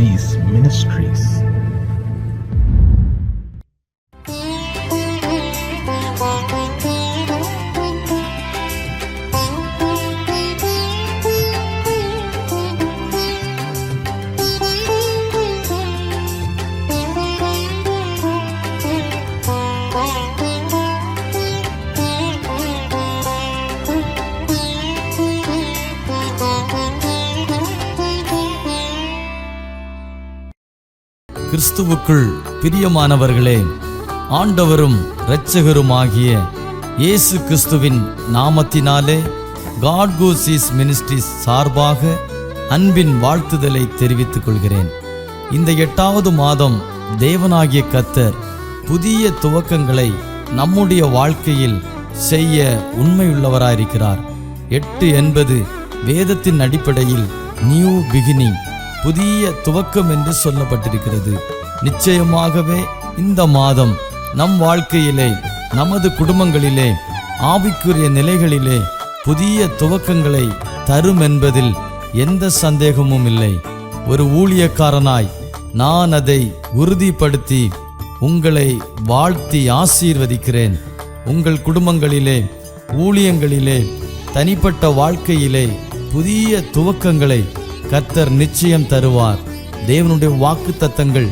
Seas Ministries. கிறிஸ்துவுக்குள் பிரியமானவர்களே, ஆண்டவரும் இரட்சகருமாகிய இயேசு கிறிஸ்துவின் நாமத்தினாலே காட் கோ சீஸ் மினிஸ்ட்ரிஸ் சார்பாக அன்பின் வாழ்த்துதலை தெரிவித்துக் கொள்கிறேன். இந்த 8வது மாதம் தேவனாகிய கர்த்தர் புதிய துவக்கங்களை நம்முடைய வாழ்க்கையில் செய்ய உண்மையுள்ளவராயிருக்கிறார். 8 என்பது வேதத்தின் அடிப்படையில் நியூ பிகினிங், புதிய துவக்கம் என்று சொல்லப்பட்டிருக்கிறது. நிச்சயமாகவே இந்த மாதம் நம் வாழ்க்கையிலே, நமது குடும்பங்களிலே, ஆவிக்குரிய நிலைகளிலே புதிய துவக்கங்களை தரும் என்பதில் எந்த சந்தேகமும் இல்லை. ஒரு ஊழியக்காரனாய் நான் அதை உறுதிப்படுத்தி உங்களை வாழ்த்தி ஆசீர்வதிக்கிறேன். உங்கள் குடும்பங்களிலே, ஊழியங்களிலே, தனிப்பட்ட வாழ்க்கையிலே புதிய துவக்கங்களை கர்த்தர் நிச்சயம் தருவார். தேவனுடைய வாக்குத்தத்தங்கள்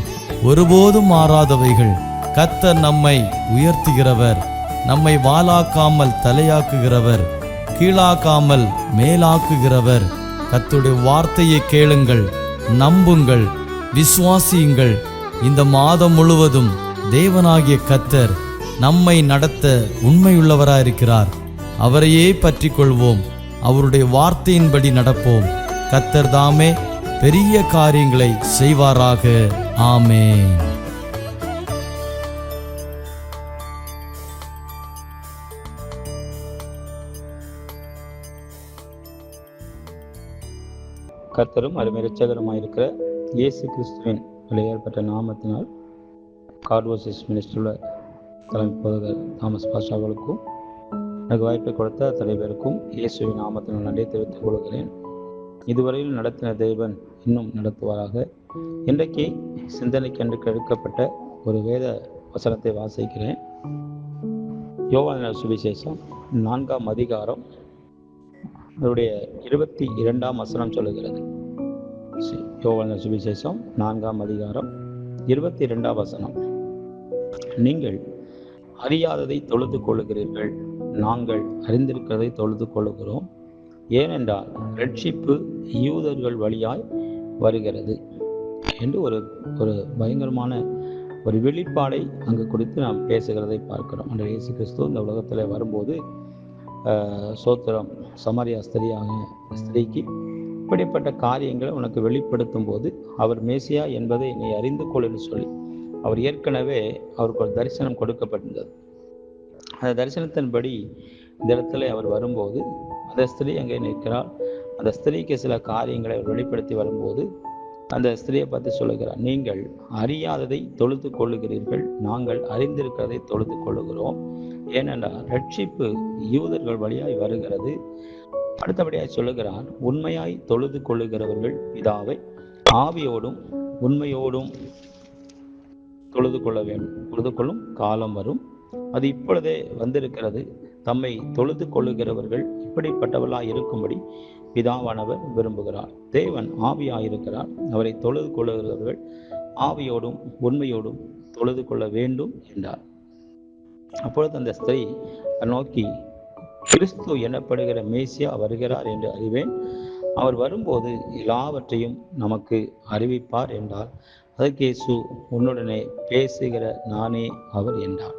ஒருபோதும் மாறாதவைகள். கர்த்தர் நம்மை உயர்த்துகிறவர், நம்மை வாலாக்காமல் தலையாக்குகிறவர், கீழாக்காமல் மேலாக்குகிறவர். கர்த்தருடைய வார்த்தையை கேளுங்கள், நம்புங்கள், விசுவாசியுங்கள். இந்த மாதம் முழுவதும் தேவனாகிய கர்த்தர் நம்மை நடத்த உண்மையுள்ளவராயிருக்கிறார். அவரையே பற்றி கொள்வோம், அவருடைய வார்த்தையின்படி நடப்போம். கர்த்தர் தாமே பெரிய காரியங்களை செய்வாராக. ஆமென். கர்த்தரும் அருமை இரட்சகருமாயிருக்கிற இயேசு கிறிஸ்துவின் விலையேற்பட்ட நாமத்தினால் காட் கோ சீஸ் மினிஸ்ட்ரியில் தலைமை போதகர் தாமஸ் பாஷா அவர்களுக்கும் எனக்கு வாய்ப்பை கொடுத்த தலைவருக்கும் இயேசுவின் நாமத்தினால் நன்றி தெரிவித்துக் கொள்கிறேன். இதுவரையில் நடத்தின தேவன் இன்னும் நடத்துவாராக. இன்றைக்கு சிந்தனைக்கென்று எடுக்கப்பட்ட ஒரு வேத வசனத்தை வாசிக்கிறேன். யோவான் சுவிசேஷம் 4ஆம் அதிகாரம் அதனுடைய 22ஆம் வசனம் சொல்லுகிறது. யோவான் சுவிசேஷம் 4ஆம் அதிகாரம் 22ஆம் வசனம். நீங்கள் அறியாததை தொழுது கொள்ளுகிறீர்கள், நாங்கள் அறிந்திருக்கிறதை தொழுது கொள்ளுகிறோம். ஏனென்றால் ரட்சிப்பு யூதர்கள் வழியாய் வருகிறது என்று ஒரு பயங்கரமான ஒரு வெளிப்பாடை அங்கு குறித்து நாம் பேசுகிறதை பார்க்கிறோம். அந்த இயேசு கிறிஸ்து இந்த உலகத்தில் வரும்போது சோத்திரம் சமாரியா ஸ்திரீக்கு இப்படிப்பட்ட காரியங்களை உனக்கு வெளிப்படுத்தும் போது அவர் மேசியா என்பதை நீ அறிந்து கொள் என்று சொல்லி அவர் ஏற்கனவே அவருக்கு ஒரு தரிசனம் கொடுக்கப்பட்டிருந்தது. அந்த தரிசனத்தின்படி இந்த இடத்துல அவர் வரும்போது அந்த ஸ்திரீ அங்கே நிற்கிறார். அந்த ஸ்திரீக்கு சில காரியங்களை வெளிப்படுத்தி வரும்போது அந்த ஸ்திரீயை பற்றி சொல்லுகிறார். நீங்கள் அறியாததை தொழுது கொள்ளுகிறீர்கள், நாங்கள் அறிந்திருக்கிறதை தொழுது கொள்ளுகிறோம். ஏனென்றால் ரட்சிப்பு யூதர்கள் வழியாய் வருகிறது. அடுத்தபடியாய் சொல்லுகிறார், உண்மையாய் தொழுது கொள்ளுகிறவர்கள் பிதாவை ஆவியோடும் உண்மையோடும் தொழுது கொள்ள வேண்டும். தொழுது கொள்ளும் காலம் வரும், அது இப்பொழுதே வந்திருக்கிறது. தம்மை தொழுது கொள்ளுகிறவர்கள் இப்படிப்பட்டவர்களாய் இருக்கும்படி பிதாவானவர் விரும்புகிறார். தேவன் ஆவியாயிருக்கிறார், அவரை தொழுது கொள்ளுகிறவர்கள் ஆவியோடும் உண்மையோடும் தொழுது கொள்ள வேண்டும் என்றார். அப்பொழுது அந்த ஸ்திரீ நோக்கி, கிறிஸ்து எனப்படுகிற மேசியா வருகிறார் என்று அறிவேன், அவர் வரும்போது எல்லாவற்றையும் நமக்கு அறிவிப்பார் என்றார். அதற்கு இயேசு, உன்னுடனே பேசுகிற நானே அவர் என்றார்.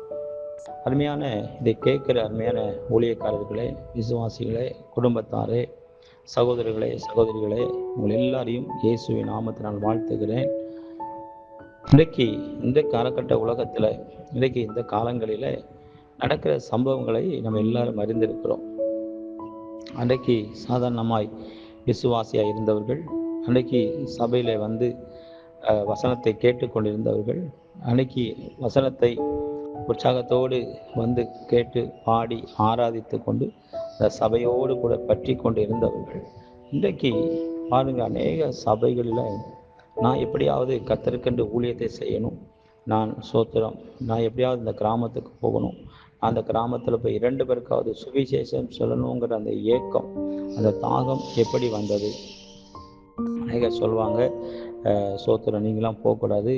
அருமையான இதை கேட்கிற அருமையான ஊழியக்காரர்களே, விசுவாசிகளே, குடும்பத்தாரே, சகோதரர்களே, சகோதரிகளே, உங்கள் எல்லாரையும் இயேசுவின் நாமத்தை நான் வாழ்த்துகிறேன். இன்றைக்கு இந்த காலகட்ட உலகத்தில், இன்றைக்கு இந்த காலங்களில் நடக்கிற சம்பவங்களை நம்ம எல்லாரும் அறிந்திருக்கிறோம். அன்றைக்கு சாதாரணமாய் விசுவாசியாக இருந்தவர்கள், அன்றைக்கு சபையில் வந்து வசனத்தை கேட்டுக்கொண்டிருந்தவர்கள், அன்னைக்கு வசனத்தை உற்சாகத்தோடு வந்து கேட்டு பாடி ஆராதித்து கொண்டு அந்த சபையோடு கூட பற்றி கொண்டு இருந்தவர்கள், இன்றைக்கு பாருங்க, அநேக சபைகளில் நான் எப்படியாவது கர்த்தருக்கென்று ஊழியத்தை செய்யணும், நான் சோத்திரம், நான் எப்படியாவது இந்த கிராமத்துக்கு போகணும், அந்த கிராமத்தில் போய் 2 பேருக்காவது சுவிசேஷம் சொல்லணுங்கிற அந்த ஏக்கம், அந்த தாகம் எப்படி வந்தது? அநேகர் சொல்லுவாங்க, சோத்திரம் நீங்களாம் போகக்கூடாது,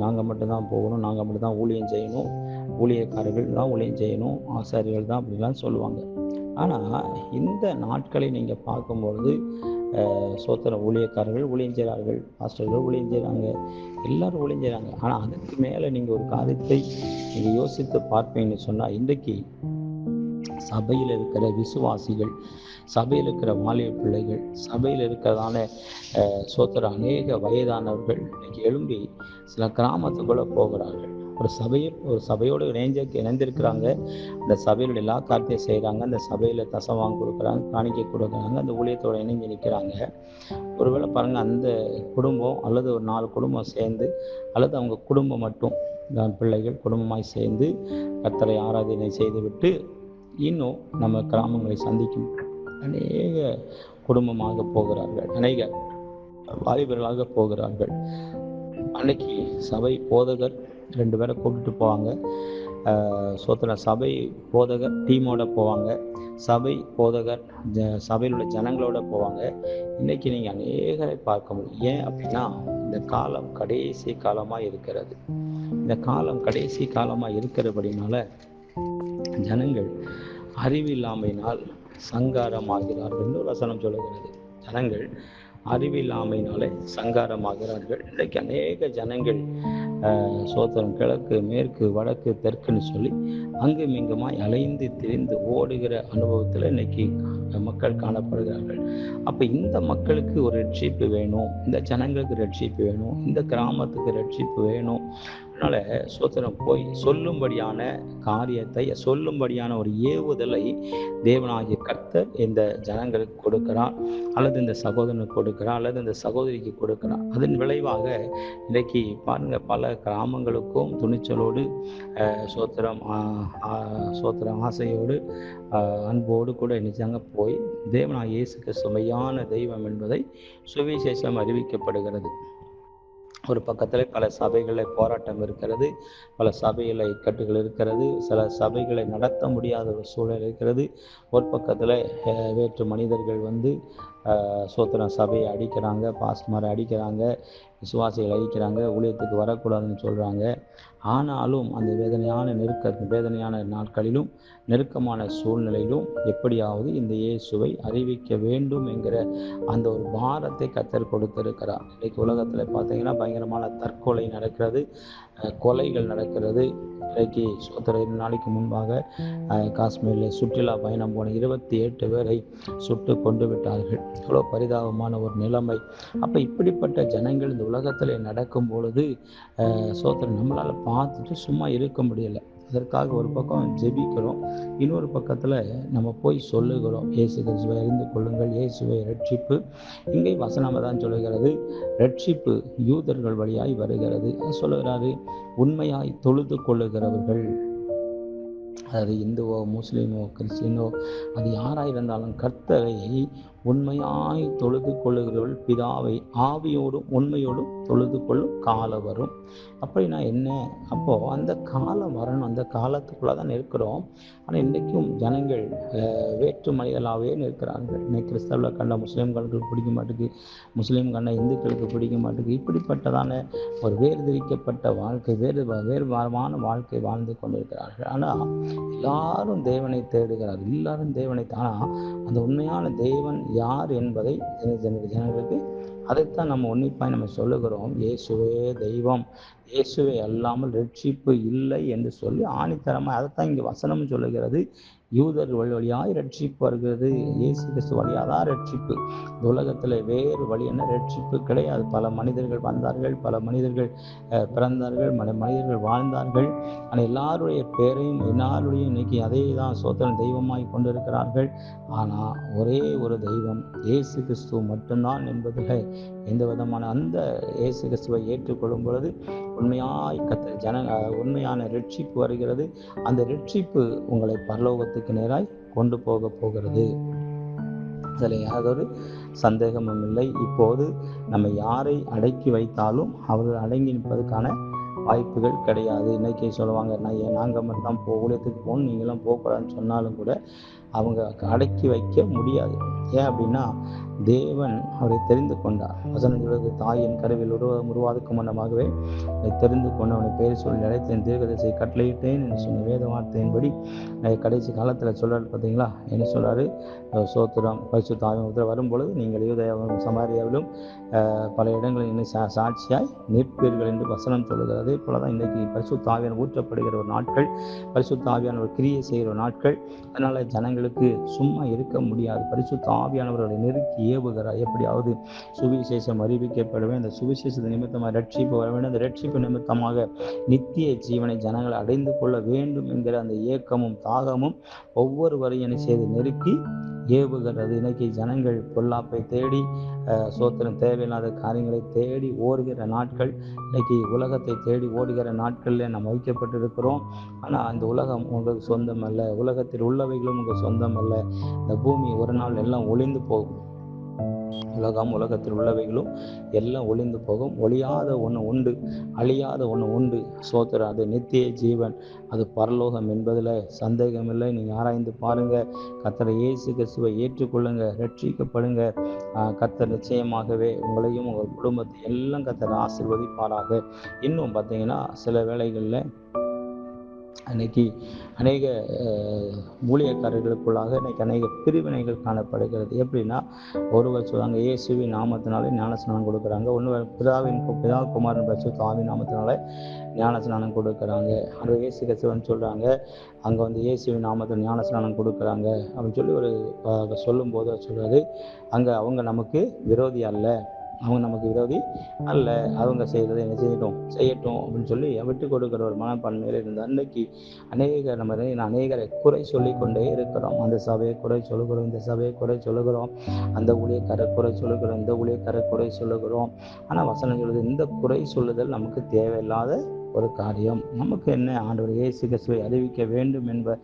நாங்கள் மட்டும்தான் போகணும், நாங்கள் மட்டும்தான் ஊழியம் செய்யணும், ஊழியக்காரர்கள் தான் ஊழியம் செய்யணும், ஆசாரியர்கள் தான் அப்படிலாம் சொல்லுவாங்க. ஆனால் இந்த நாட்களை நீங்கள் பார்க்கும்பொழுது சோத்திரம் ஊழியக்காரர்கள் ஊழியம் செய்கிறார்கள், பாஸ்டர்கள் ஊழியம் செய்கிறாங்க, எல்லாரும் ஊழியம் செய்கிறாங்க. ஆனால் அதுக்கு மேலே நீங்கள் ஒரு காரியத்தை நீங்கள் யோசித்து பார்ப்பீங்கன்னு சொன்னால், இன்றைக்கு சபையில் இருக்கிற விசுவாசிகள், சபையில் இருக்கிற வாலிப பிள்ளைகள், சபையில் இருக்கிறதான சோத்திரம் அநேக வயதானவர்கள் இன்னைக்கு எழும்பி சில கிராமத்துக்குள்ளே போகிறார்கள். ஒரு சபையோடு இணைந்திருக்கிறாங்க. அந்த சபையோட எல்லா காரியத்தையும் செய்கிறாங்க. அந்த சபையில் தசவாங்க கொடுக்குறாங்க, காணிக்கை கொடுக்குறாங்க, அந்த ஊழியத்தோடு இணைஞ்சு நிற்கிறாங்க. ஒருவேளை பாருங்கள், அந்த குடும்பம் அல்லது ஒரு 4 குடும்பம் சேர்ந்து, அல்லது அவங்க குடும்பம் மட்டும் பிள்ளைகள் குடும்பமாய் சேர்ந்து கர்த்தரை ஆராதனை செய்துவிட்டு இன்னும் நம்ம கிராமங்களை சந்திக்கும் அநேக குடும்பமாக போகிறார்கள், அநேக வாலிபர்களாக போகிறார்கள். அன்னைக்கு சபை போதகர் 2 பேரை கூப்பிட்டு போவாங்க. சபை போதகர் டீமோட போவாங்க, சபை போதகர் சபையில் உள்ள ஜனங்களோட போவாங்க. இன்னைக்கு நீங்கள் அநேகரை பார்க்க முடியும். ஏன் அப்படின்னா, இந்த காலம் கடைசி காலமாக இருக்கிறது. இந்த காலம் கடைசி காலமாக இருக்கிறபடினால ஜனங்கள் அறிவில்லாமையினால் சங்காரமாகிறார்கள் என்று வசனம் சொல்லுகிறது. ஜனங்கள் அறிவில்லாமையினாலே சங்காரமாகிறார்கள். இன்றைக்கு அநேக ஜனங்கள் சோத்திரம் கிழக்கு மேற்கு வடக்கு தெற்குன்னு சொல்லி அங்கும் இங்குமாய் அலைந்து திரிந்து ஓடுகிற அனுபவத்தில் இன்னைக்கு மக்கள் காணப்படுகிறார்கள். அப்போ இந்த மக்களுக்கு ஒரு ரட்சிப்பு வேணும், இந்த ஜனங்களுக்கு ரட்சிப்பு வேணும், இந்த கிராமத்துக்கு ரட்சிப்பு வேணும். அதனால் சோத்திரம் போய் சொல்லும்படியான காரியத்தை, சொல்லும்படியான ஒரு ஏவுதலை தேவனாகிய கர்த்தர் இந்த ஜனங்களுக்கு கொடுக்கிறார், அல்லது இந்த சகோதரனுக்கு கொடுக்கிறார், அல்லது இந்த சகோதரிக்கு கொடுக்கிறார். அதன் விளைவாக இன்றைக்கு பாருங்கள், பல கிராமங்களுக்கும் துணிச்சலோடு சோத்திரம் ஆசையோடு அன்போடு கூட நிஜங்க போய் தேவனாகிய இயேசு கிறிஸ்து மெய்யான தெய்வம் என்பதை சுவிசேஷம் அறிவிக்கப்படுகிறது. ஒரு பக்கத்தில் பல சபைகளில் போராட்டம் இருக்கிறது, பல சபையில் இக்கட்டுகள் இருக்கிறது, சில சபைகளை நடத்த முடியாத ஒரு சூழல் இருக்கிறது. ஒரு பக்கத்தில் வேற்று மனிதர்கள் வந்து சோத்திரம் சபையை அடிக்கிறாங்க, பாஸ்மாரை அடிக்கிறாங்க, விசுவாசிகளை அடிக்கிறாங்க, ஊழியத்துக்கு வரக்கூடாதுன்னு சொல்கிறாங்க. ஆனாலும் அந்த வேதனையான நாட்களிலும் நெருக்கமான சூழ்நிலையிலும் எப்படியாவது இந்த இயேசுவை அறிவிக்க வேண்டும் என்கிற அந்த ஒரு பாரத்தை கர்த்தர் கொடுத்திருக்கிறார். இன்றைக்கு உலகத்தில் பார்த்தீங்கன்னா பயங்கரமான தற்கொலை நடக்கிறது, கொலைகள் நடக்கிறது. இன்றைக்கு 2 நாளைக்கு முன்பாக காஷ்மீரில் சுற்றுலா பயணம் போன 28 பேரை சுட்டு கொண்டு விட்டார்கள். எவ்வளோ பரிதாபமான ஒரு நிலைமை. அப்போ இப்படிப்பட்ட ஜனங்கள் இந்த உலகத்தில் நடக்கும் பொழுது நம்மளால் பார்த்துட்டு சும்மா இருக்க முடியலை. அதற்காக ஒரு பக்கம் ஜெபிக்கிறோம், இன்னொரு பக்கத்தில் நம்ம போய் சொல்லுகிறோம், இயேசு கிறிஸ்துவை அறிந்து கொள்ளுங்கள், இயேசுவை ரட்சிப்பு. இங்கே வசனம் தான் சொல்லுகிறது, ரட்சிப்பு யூதர்கள் வழியாய் வருகிறது. சொல்லுகிறாரு, உண்மையாய் தொழுது கொள்ளுகிறவர்கள், அதாவது இந்துவோ முஸ்லீமோ கிறிஸ்டினோ அது யாராக இருந்தாலும் கர்த்தரை உண்மையாய் தொழுது கொள்ளுகிறவர்கள் பிதாவை ஆவியோடும் உண்மையோடும் தொழுது கொள்ளும் காலம் வரும். அப்படின்னா என்ன? அப்போது அந்த காலம் வரணும், அந்த காலத்துக்குள்ளே தான் இருக்கிறோம். ஆனால் இன்றைக்கும் ஜனங்கள் வேற்று மனிதர்களாகவே இருக்கிறார்கள். இன்னைக்கு கிறிஸ்தவர்களை கண்ட முஸ்லீம்களுக்கு பிடிக்க மாட்டேங்குது, முஸ்லீம் கண்ட இந்துக்களுக்கு பிடிக்க மாட்டேங்குது. இப்படிப்பட்டதான ஒரு வேறுதிரிக்கப்பட்ட வாழ்க்கை, வேறுபாரமான வாழ்க்கை வாழ்ந்து கொண்டிருக்கிறார்கள். ஆனால் எல்லாரும் தேவனை தேடுகிறார்கள், எல்லாரும் தேவனை. ஆனால் அந்த உண்மையான தேவன் யார் என்பதை ஜனங்களுக்கு அதைத்தான் நம்ம உன்னிப்பாய் நம்ம சொல்லுகிறோம். இயேசுவே தெய்வம், இயேசுவை அல்லாமல் ரட்சிப்பு இல்லை என்று சொல்லி ஆணித்தரமாக அதைத்தான் இங்கே வசனம் சொல்லுகிறது. யூதர்கள் வழியாய் ரட்சிப்பு வருகிறது, இயேசு கிறிஸ்து வழியாக தான் ரட்சிப்பு. உலகத்தில் வேறு வழி என்ன ரட்சிப்பு கிடையாது. பல மனிதர்கள் வந்தார்கள், பல மனிதர்கள் பிறந்தார்கள், மனிதர்கள் வாழ்ந்தார்கள். ஆனால் எல்லாருடைய பேரையும் எல்லாருடைய இன்னைக்கு அதே தான் சோத்திரம் தெய்வமாய் கொண்டிருக்கிறார்கள். ஆனால் ஒரே ஒரு தெய்வம் இயேசு கிறிஸ்துவ மட்டும்தான் என்பதில் எந்த விதமான அந்த இயேசு கிறிஸ்துவை ஏற்றுக்கொள்ளும் பொழுது உண்மையாய் உண்மையான ரட்சிப்பு வருகிறது. அந்த ரட்சிப்பு உங்களை பரலோகத்துக்கு நேராய் கொண்டு போக போகிறது. அதில் யாதொரு சந்தேகமும் இல்லை. இப்போது நம்ம யாரை அடக்கி வைத்தாலும் அவர்கள் அடங்கி நிற்பதற்கான வாய்ப்புகள் கிடையாது. இன்றைக்கி சொல்லுவாங்க, நாங்கள் மட்டும் தான் ஊழியத்துக்கு போகணும், நீங்களாம் போகக்கூடாதுன்னு சொன்னாலும் கூட அவங்க அடக்கி வைக்க முடியாது. ஏன் அப்படின்னா, தேவன் அவரை தெரிந்து கொண்டார். வசனம் சொல்வது, தாயின் கருவில் உருவாதுக்கு முன்னமாகவே அவனை தெரிந்து கொண்டு அவனை பேர் சொல்லி அழைத்தேன், தீர்க்கதரிசியை கட்டளையிட்டேன் என்று சொன்ன வேத வார்த்தையின்படி கடைசி காலத்தில் சொல்றாரு. பார்த்தீங்களா, என்ன சொல்றாரு? சோத்திரம் பரிசுத்த ஆவியானவர் வரும்பொழுது நீங்கள் யூதேயாவிலும் சமாரியாவிலும் பல இடங்களில் இன்னும் சாட்சியாய் நிற்பீர்கள் என்று வசனம் சொல்லுகிறது. அதே போல தான் இன்றைக்கி பரிசுத்த ஆவியானவர் ஊற்றப்படுகிற ஒரு நாட்கள், பரிசுத்த ஆவியானவர் கிரியை செய்கிற நாட்கள். அதனால் ஜனங்களுக்கு சும்மா இருக்க முடியாது. பரிசுத்த ஆவியானவர்களை நெருக்கி ஏவுகிறார். எப்படியாவது சுவிசேஷம் அறிவிக்கப்பட வேண்டும், அந்த சுவிசேஷ நிமித்தமாக ரட்சிப்பு வர வேண்டும், அந்த ரட்சிப்பு நிமித்தமாக நித்திய ஜீவனை ஜனங்கள் அடைந்து கொள்ள வேண்டும் என்கிற அந்த ஏக்கமும் தாகமும் ஒவ்வொருவரையும் செய்து நெருக்கி ஏவுகிறது. இன்னைக்கு ஜனங்கள் பொல்லாப்பை தேடி சோத்திரம் தேவையில்லாத காரியங்களை தேடி ஓடுகிற நாட்கள், இன்னைக்கு உலகத்தை தேடி ஓடுகிற நாட்களில் நாம் வைக்கப்பட்டிருக்கிறோம். ஆனால் அந்த உலகம் உங்களுக்கு சொந்தம் அல்ல, உலகத்தில் உள்ளவைகளும் உங்களுக்கு சொந்தம் அல்ல. இந்த பூமி ஒரு நாள் எல்லாம் ஒளிந்து போகும். உலகத்தில் உள்ளவைகளும் எல்லாம் ஒளிந்து போகும். ஒளியாத ஒன்று உண்டு, அழியாத ஒன்று உண்டு. சோத்திரம், அது நித்திய ஜீவன், அது பரலோகம் என்பதில் சந்தேகமில்லை. நீங்கள் ஆராய்ந்து பாருங்க. கர்த்தர் இயேசு கிறிஸ்துவை ஏற்றுக்கொள்ளுங்க, ரட்சிக்கப்படுங்க. கர்த்தர் நிச்சயமாகவே உங்களையும் உங்கள் குடும்பத்தை எல்லாம் கர்த்தர் ஆசீர்வதிப்பாராக. இன்னும் பார்த்தீங்கன்னா, சில வேளைகளில் அன்னைக்கு அநேக ஊழியக்காரர்களுக்குள்ளாக இன்னைக்கு அநேக பிரிவினைகள் காணப்படுகிறது. எப்படின்னா, ஒருவர் சொல்லுவாங்க இயேசுவின் நாமத்தினாலே ஞானஸ்நானம் கொடுக்குறாங்க, பிதா குமாரன் பரிசுத்த ஆவியின் நாமத்தினால ஞானஸ்நானம் கொடுக்குறாங்க. அந்த இயேசு கிறிஸ்துவன்னு சொல்கிறாங்க, அங்கே இயேசுவின் நாமத்தில் ஞானஸ்நானம் கொடுக்குறாங்க அப்படின்னு சொல்லி ஒரு சொல்லும்போது சொல்கிறது, அங்கே அவங்க நமக்கு விரோதி அல்ல, அவங்க நமக்கு விரோதி அல்ல, அவங்க செய்கிறதை என்ன செய்யட்டும் அப்படின்னு சொல்லி விட்டு கொடுக்குற ஒரு மனப்பான்மையில் இருந்த அன்னைக்கு அநேகரை குறை சொல்லி கொண்டே இருக்கிறோம். அந்த சபையை குறை சொல்லுகிறோம், இந்த சபையை குறை சொல்லுகிறோம், அந்த ஊழியக்காரை குறை சொல்லுகிறோம், இந்த ஊழியக்காரை குறை சொல்லுகிறோம். ஆனால் வசனம் சொல்லுது, இந்த குறை சொல்லுதல் நமக்கு தேவையில்லாத ஒரு காரியம். நமக்கு என்ன, ஆண்டவர் இயேசு கிறிஸ்துவை அறிவிக்க வேண்டும் என்ற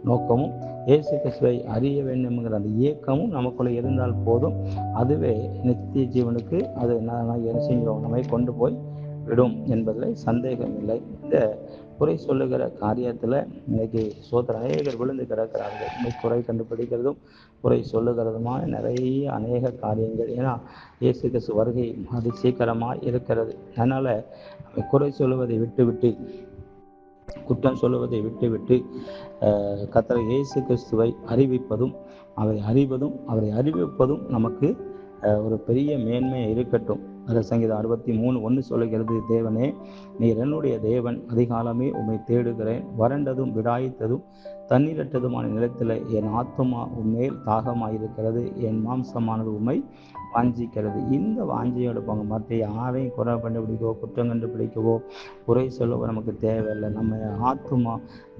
நோக்கமும் இயேசு கிறிஸ்துவை அறிய வேண்டும் என்கிற அந்த இயக்கமும் நமக்குள்ளே இருந்தால் போதும். அதுவே நித்திய ஜீவனுக்கு அது என்ன செய்கிறோம், நம்மை கொண்டு போய் விடும் என்பதில் சந்தேகம் இல்லை. இந்த குறை சொல்லுகிற காரியத்தில் இன்னைக்கு அநேகர் விழுந்து கிடக்கிறார்கள். இன்னைக்கு குறை கண்டுபிடிக்கிறதும் குறை சொல்லுகிறதுமான நிறைய அநேக காரியங்கள். ஏன்னா இயேசு கிறிஸ்து வருகை அது சீக்கிரமாக இருக்கிறது. அதனால் குறை சொல்லுவதை விட்டுவிட்டு, குற்றம் சொல்லுவதை விட்டுவிட்டு கர்த்தர் இயேசு கிறிஸ்துவை அறிவிப்பதும் அவரை அறிவதும் அவரை அறிவிப்பதும் நமக்கு ஒரு பெரிய மேன்மை இருக்கட்டும். அது சங்கீதம் 63:1 சொல்லுகிறது, தேவனே நீர் என்னுடைய தேவன், அதிகாலமே உம்மை தேடுகிறேன், வறண்டதும் விடாய்த்ததும் தண்ணீரற்றதுமான நிலத்தில் என் ஆத்துமா உம்மேல் தாகமாயிருக்கிறது, என் மாம்சமானது உம்மை வாஞ்சிக்கிறது. இந்த வாஞ்சியோட போங்க, மற்ற யாரையும் குறை கண்டுபிடிக்கவோ குற்றம் கண்டுபிடிக்கவோ குறை சொல்லவோ நமக்கு தேவையில்லை. நம்ம ஆத்துமா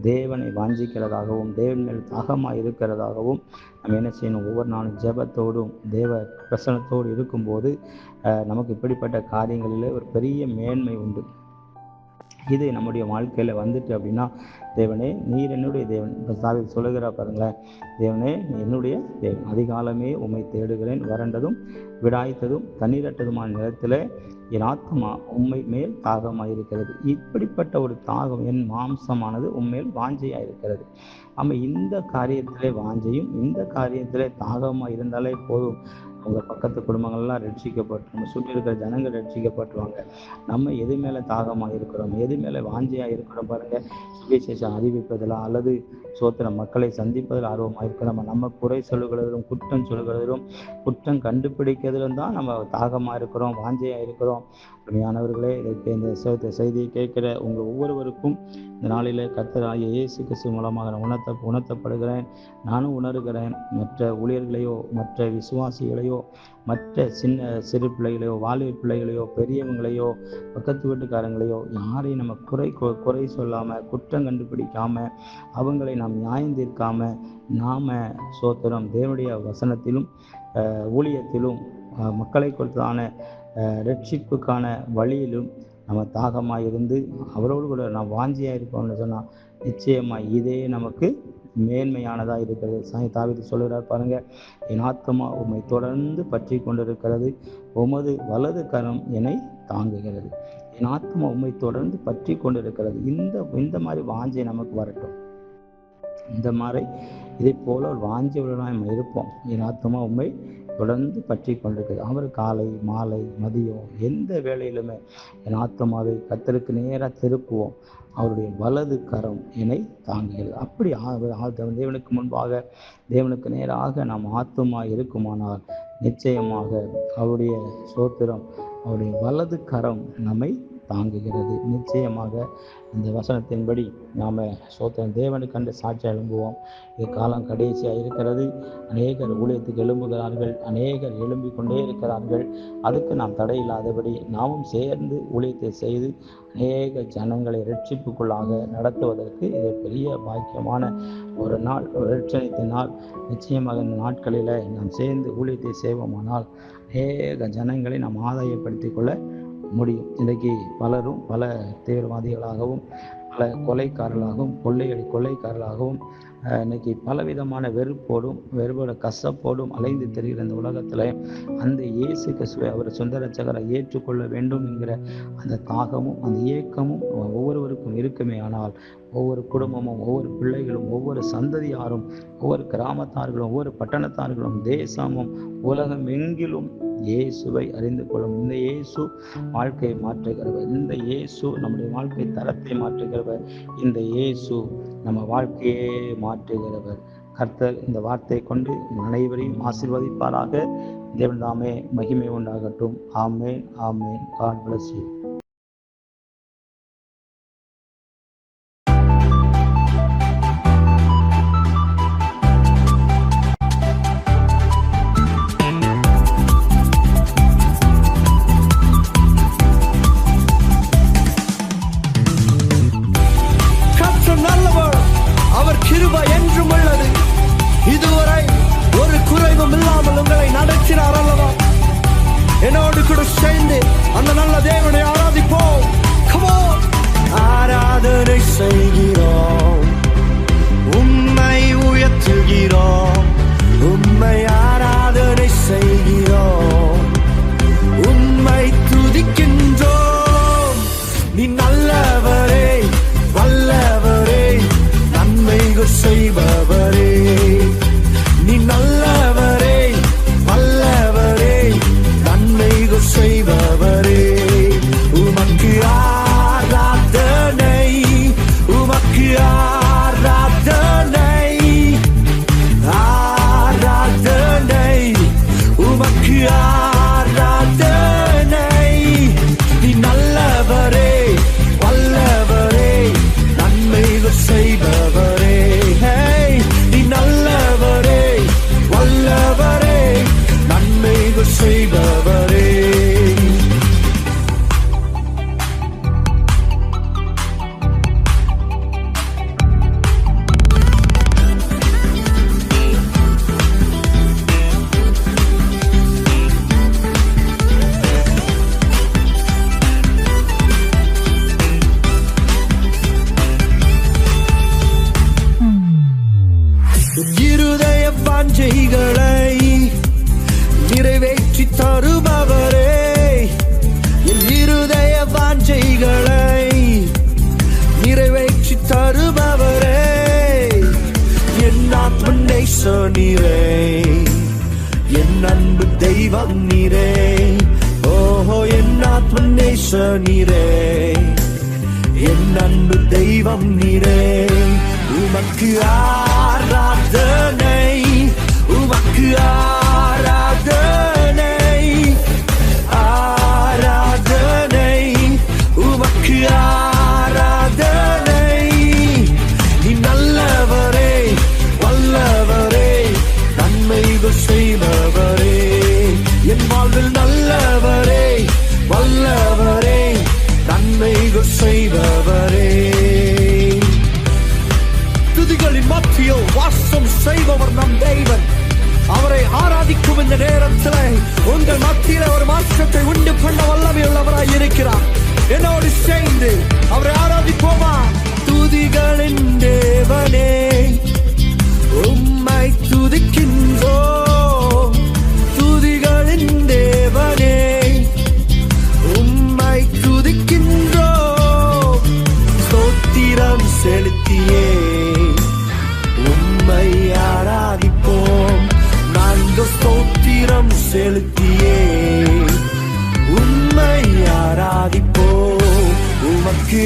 தேவனை வாஞ்சிக்கிறதாகவும் தேவன் மேல் தாகமாக இருக்கிறதாகவும் நம்ம என்ன செய்யணும், ஒவ்வொரு நாளும் ஜெபத்தோடும் தேவ பிரசனத்தோடு இருக்கும்போது நமக்கு இப்படிப்பட்ட காரியங்களிலே ஒரு பெரிய மேன்மை உண்டு. இது நம்முடைய வாழ்க்கையில் வந்துட்டு அப்படின்னா, தேவனே நீர் என்னுடைய தேவன், இப்போ தாவீது சொல்லுகிறா பாருங்களேன், தேவனே என்னுடைய தேவன், அதிகாலமே உம்மை தேடுகிறேன், வறண்டதும் விடாய்த்ததும் தண்ணீரற்றதுமான நிலத்தில் என் ஆத்மா உம்மை மேல் தாகமாயிருக்கிறது. இப்படிப்பட்ட ஒரு தாகம், என் மாம்சமானது உம்மேல் வாஞ்சையாயிருக்கிறது. நம்ம இந்த காரியத்திலே வாஞ்சையும் இந்த காரியத்திலே தாகமாக இருந்தாலே போதும். அவங்க பக்கத்து குடும்பங்கள்லாம் ரட்சிக்கப்பட்டு, நம்ம சுற்றி இருக்கிற ஜனங்கள் ரட்சிக்கப்பட்டுருவாங்க. நம்ம எது மேலே தாகமாக இருக்கிறோம், எது மேலே வாஞ்சையாக இருக்கிறோம் பாருங்கள். சுவிசேஷம் அறிவிப்பதில் அல்லது சோத்திரம் மக்களை சந்திப்பதில் ஆர்வமாக இருக்கிறோம். நம்ம குறை சொல்லுகிறதிலும் குற்றம் சொல்லுகிறதிலும் குற்றம் கண்டுபிடிக்கிறதிலும் தான் நம்ம தாகமாக இருக்கிறோம், வாஞ்சையாக இருக்கிறோம். உண்மையானவர்களே, இந்த செய்தியை கேட்கிற உங்கள் ஒவ்வொருவருக்கும் இந்த நாளில் கர்த்தராகிய இயேசு கிறிஸ்து மூலமாக நான் உணர்த்தப்படுகிறேன். நானும் உணர்கிறேன். மற்ற ஊழியர்களையோ மற்ற விசுவாசிகளையோ மற்ற சிறு பிள்ளைகளையோ வாலிப பிள்ளைகளையோ பெரியவங்களையோ பக்கத்து வீட்டுக்காரங்களையோ யாரையும் நம்ம குறை சொல்லாமல் குற்றம் கண்டுபிடிக்காமல் அவங்களை நாம் நியாயம் தீர்க்காமல் நாம் சோத்திரம் தேவனுடைய வசனத்திலும் ஊழியத்திலும் மக்களை குறித்தான ரட்சிப்புக்கான வழியிலும் நம்ம தாகமாக இருந்து அவரோடு கூட நாம் வாஞ்சியாக இருப்போம்னு சொன்னால் நிச்சயமாக இதே நமக்கு மேன்மையானதாக இருக்கிறது. தாவீது சொல்லுகிறார் பாருங்க, என் ஆத்துமா உம்மை தொடர்ந்து பற்றி கொண்டிருக்கிறது, உமது வலது கரம் என்னை தாங்குகிறது. என் ஆத்துமா உம்மை தொடர்ந்து பற்றி கொண்டிருக்கிறது. இந்த மாதிரி வாஞ்சை நமக்கு வரட்டும். இந்த மாதிரி இதை போல ஒரு வாஞ்சியுடன் நம்ம இருப்போம். என் ஆத்துமா உம்மை தொடர்ந்து பற்றி கொண்டிருக்கிறது. அவர் காலை மாலை மதியம் எந்த வேளையிலுமே என் ஆத்துமாவை கர்த்தருக்கு நேராக திருப்புவோம். அவருடைய வலது கரம் என்னை தாங்குகிறது. அப்படி தேவனுக்கு முன்பாக தேவனுக்கு நேராக நாம் ஆத்துமா இருக்குமானால் நிச்சயமாக அவருடைய ஸ்தோத்திரம், அவருடைய வலது கரம் நம்மை தாங்குகிறது. நிச்சயமாக இந்த வசனத்தின்படி நாம் ஸ்தோத்திரம் தேவனுக்கு கண்டு சாட்சி எழும்புவோம். காலம் கடைசியாக இருக்கிறது. அநேகர் ஊழியத்துக்கு எழும்புகிறார்கள், அநேகர் எழும்பிக் கொண்டே இருக்கிறார்கள். அதுக்கு நாம் தடையில்லாதபடி நாமும் சேர்ந்து ஊழியத்தை செய்து அநேக ஜனங்களை இரட்சிப்புக்குள்ளாக நடத்துவதற்கு இது பெரிய பாக்கியமான ஒரு நாள், ஒரு இரட்சணித்த நாள். நிச்சயமாக இந்த நாட்களில் நாம் சேர்ந்து ஊழியத்தை செய்வோமானால் அநேக ஜனங்களை நாம் ஆதாயப்படுத்திக் கொள்ள முடியும். இன்றைக்கு பலரும் பல தீவிரவாதிகளாகவும் பல கொலைக்காரர்களாகவும் கொள்ளைக்காரர்களாகவும் இன்னைக்கு பலவிதமான வெறுப்போட கசப்போடும் அலைந்து தெரிகிற இந்த உலகத்தில் அந்த இயேசு கிறிஸ்துவை அவர் சொந்த இரட்சகரை ஏற்றுக்கொள்ள வேண்டும் என்கிற அந்த தாகமும் அந்த ஏக்கமும் ஒவ்வொருவருக்கும் இருக்குமே. ஆனால் ஒவ்வொரு குடும்பமும், ஒவ்வொரு பிள்ளைகளும், ஒவ்வொரு சந்ததியாரும், ஒவ்வொரு கிராமத்தார்களும், ஒவ்வொரு பட்டணத்தார்களும், தேசமும் உலகம் எங்கிலும் இயேசுவை அறிந்து கொள்ளும். இந்த இயேசு வாழ்க்கையை மாற்றுகிறவர். இந்த இயேசு நம்முடைய வாழ்க்கை தரத்தை மாற்றுகிறவர். இந்த இயேசு நம்ம வாழ்க்கையே மாற்றுகிறவர். கர்த்தர் இந்த வார்த்தையை கொண்டு அனைவரையும் ஆசீர்வதிப்பாராக. தேவன் தாமே மகிமை உண்டாகட்டும். ஆமென், ஆமென். God bless you. என்னோடு கூட சேர்ந்து அந்த நல்ல தேவனை ஆராதிப்போம். ஆராதனை செய்கிறோம், உம்மை உயர்த்துகிறோம், உம்மை ஆராதனை செய்கிறோம், உம்மை துதிக்கின்றோம். நீ நல்லவரே, வல்லவரே, நன்மைகள் செய்பவரே. நீ நல்லவரே, வல்லவரே, நன்மைகள் செய்பவரே. உமக்கு ஆராதனை, உமக்கு ஆராதனை, ஆராதனை, உமக்கு ஆராதனை. நீ நல்லவரே, வல்லவரே, நன்மைகள் செய்பவரே. நீ நல்லவரே, வல்லவரே, நன்மைகள் செய்பவரே. இருதய வாஞ்சைகளை நிறைவேற்றி தருபவரே. என் இருதய வாஞ்சைகளை நிறைவேற்றி தருபவரே. என் ஆத்ம நேசனீரே, என் அன்பு தெய்வம் நீரே. ஓஹோ, என் ஆத்ம நேசனீரே, என் அன்பு தெய்வம் நீரே. உமக்கு ஆராதனை, உமக்கு ஆராதனை, ஆராதனை, உமக்கு ஆராதனை. நீ நல்லவரே, வல்லவரே, நன்மைகள் செய்பவரே. என் வாழ்வில் நல்லவரே, வல்லவரே, நன்மைகள் செய்பவரே. துதிகளின் மத்தியில் வாசம் செய்பவர் நம் தேவன். அவரை ஆராதிக்கும் இந்த நேரத்தில் உங்கள் மத்தியில் ஒரு மாற்றத்தை உண்டு பண்ண வல்லமை உள்ளவராய் இருக்கிறார். என்னோடு சேர்ந்து அவரை ஆராதிப்போமா? துதிகளின் தேவனே, ஸ்தோத்திரம் செலுத்தியே உம்மை ஆராதிப்போம். நாங்கள் ஸ்தோத்திரம் செலுத்தியே உம்மை ஆராதிப்போம். உமக்கு